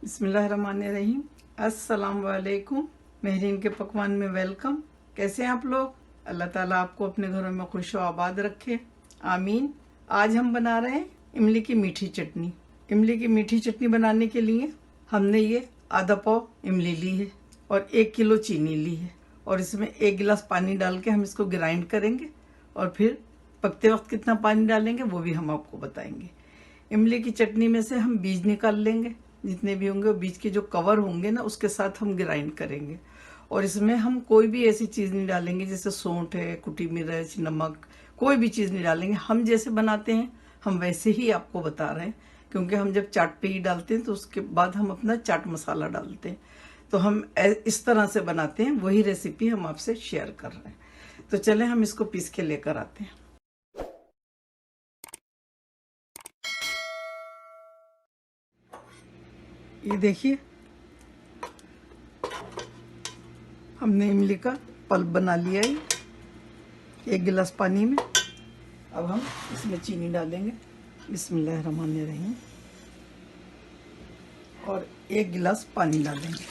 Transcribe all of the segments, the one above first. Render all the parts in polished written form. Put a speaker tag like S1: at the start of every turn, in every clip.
S1: बिस्मिल्लाहिर्रहमानिर्रहीम। अस्सलाम वालेकुम। महरीन के पकवान में वेलकम। कैसे हैं आप लोग? अल्लाह ताला आपको अपने घरों में खुश आबाद रखे, आमीन। आज हम बना रहे हैं इमली की मीठी चटनी। इमली की मीठी चटनी बनाने के लिए हमने ये आधा पाव इमली ली है और 1 किलो चीनी ली है और इसमें 1 गिलास पानी डाल के हम इसको ग्राइंड करेंगे और फिर पकते वक्त कितना पानी डालेंगे वो भी हम आपको बताएंगे। इमली की चटनी में से हम बीज निकाल लेंगे, जितने भी होंगे, बीज के जो कवर होंगे ना उसके साथ हम ग्राइंड करेंगे। और इसमें हम कोई भी ऐसी चीज़ नहीं डालेंगे जैसे सौंठ है, कुटी मिर्च, नमक, कोई भी चीज़ नहीं डालेंगे। हम जैसे बनाते हैं हम वैसे ही आपको बता रहे हैं, क्योंकि हम जब चाट पे ही डालते हैं तो उसके बाद हम अपना चाट मसाला डालते हैं। तो हम इस तरह से बनाते हैं, वही रेसिपी हम आपसे शेयर कर रहे हैं। तो चलें हम इसको पीस के लेकर आते हैं। ये देखिए, हमने इमली का पल्प बना लिया है 1 गिलास पानी में। अब हम इसमें चीनी डालेंगे, बिस्मिल्लाहिर्रहमानिर्रहीम, और 1 गिलास पानी डालेंगे।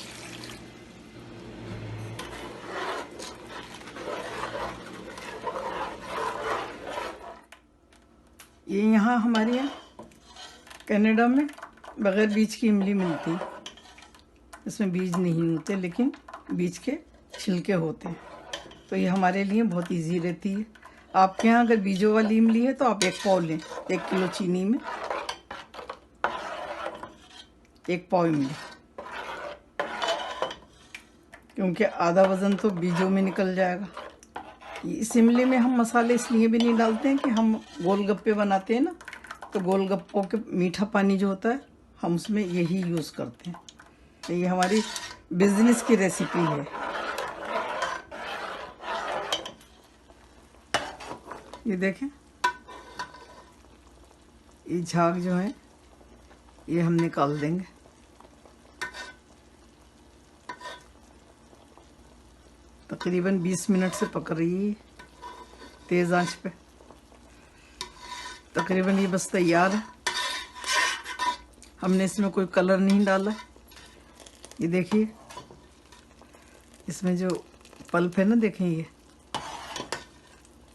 S1: ये यहाँ हमारे यहाँ कनाडा में बगैर बीज की इमली मिलती है। इसमें बीज नहीं होते लेकिन बीज के छिलके होते हैं, तो ये हमारे लिए बहुत इजी रहती है। आपके यहाँ अगर बीजों वाली इमली है तो आप 1 पाव लें। 1 किलो चीनी में 1 पाव इमली, क्योंकि आधा वज़न तो बीजों में निकल जाएगा। इस इमली में हम मसाले इसलिए भी नहीं डालते हैं कि हम गोलगप्पे बनाते हैं ना, तो गोलगप्पों के मीठा पानी जो होता है हम उसमें यही यूज़ करते हैं। तो ये हमारी बिजनेस की रेसिपी है। ये देखें, ये झाग जो है ये हम निकाल देंगे। तकरीबन 20 मिनट से पक रही है तेज़ आंच पे। तकरीबन ये बस तैयार है। हमने इसमें कोई कलर नहीं डाला। ये देखिए, इसमें जो पल्प है ना, देखें ये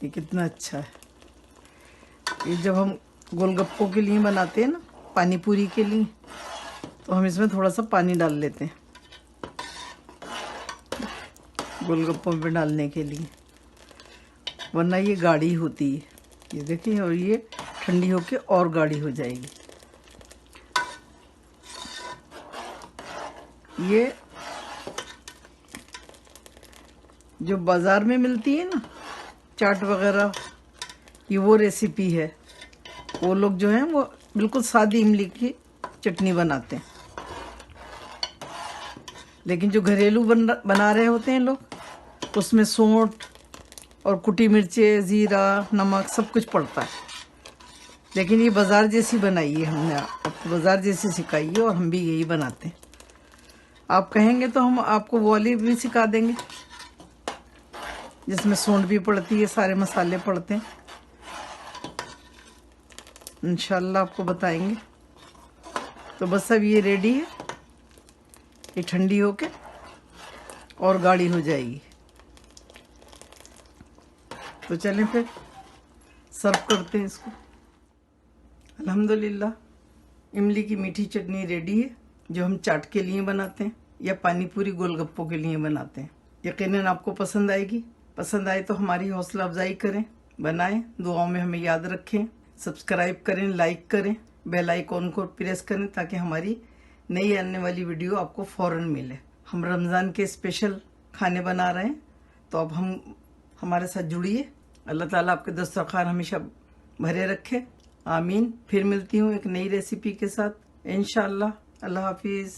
S1: कितना अच्छा है। ये जब हम गोलगप्पों के लिए बनाते हैं ना, पानी पूरी के लिए, तो हम इसमें थोड़ा सा पानी डाल लेते हैं गोलगप्पों में डालने के लिए, वरना ये गाढ़ी होती है। ये देखिए, और ये ठंडी होके और गाढ़ी हो जाएगी। ये जो बाज़ार में मिलती है ना चाट वगैरह, ये वो रेसिपी है। वो लोग जो हैं वो बिल्कुल सादी इमली की चटनी बनाते हैं, लेकिन जो घरेलू बना रहे होते हैं लोग, उसमें सौंठ और कुटी मिर्चें, ज़ीरा, नमक सब कुछ पड़ता है। लेकिन ये बाज़ार जैसी बनाई है हमने, आपको बाज़ार जैसी सिखाई है और हम भी यही बनाते हैं। आप कहेंगे तो हम आपको वो वाली भी सिखा देंगे जिसमें सौंठ भी पड़ती है, सारे मसाले पड़ते हैं। इंशाल्लाह आपको बताएंगे। तो बस अब ये रेडी है, ये ठंडी होके और गाढ़ी हो जाएगी। तो चलें फिर सर्व करते हैं इसको। अल्हम्दुलिल्लाह, इमली की मीठी चटनी रेडी है, जो हम चाट के लिए बनाते हैं या पानी पूरी गोलगप्पों के लिए बनाते हैं। यकीनन आपको पसंद आएगी। पसंद आए तो हमारी हौसला अफजाई करें, बनाएं, दुआओं में हमें याद रखें, सब्सक्राइब करें, लाइक करें, बेल आइकॉन को प्रेस करें ताकि हमारी नई आने वाली वीडियो आपको फ़ौरन मिले। हम रमज़ान के स्पेशल खाने बना रहे हैं, तो अब हम हमारे साथ जुड़िए। अल्लाह ताला आपके दस्तरखान हमेशा भरे रखे, आमीन। फिर मिलती हूँ एक नई रेसिपी के साथ इंशाअल्लाह। अल्लाह हाफिज़।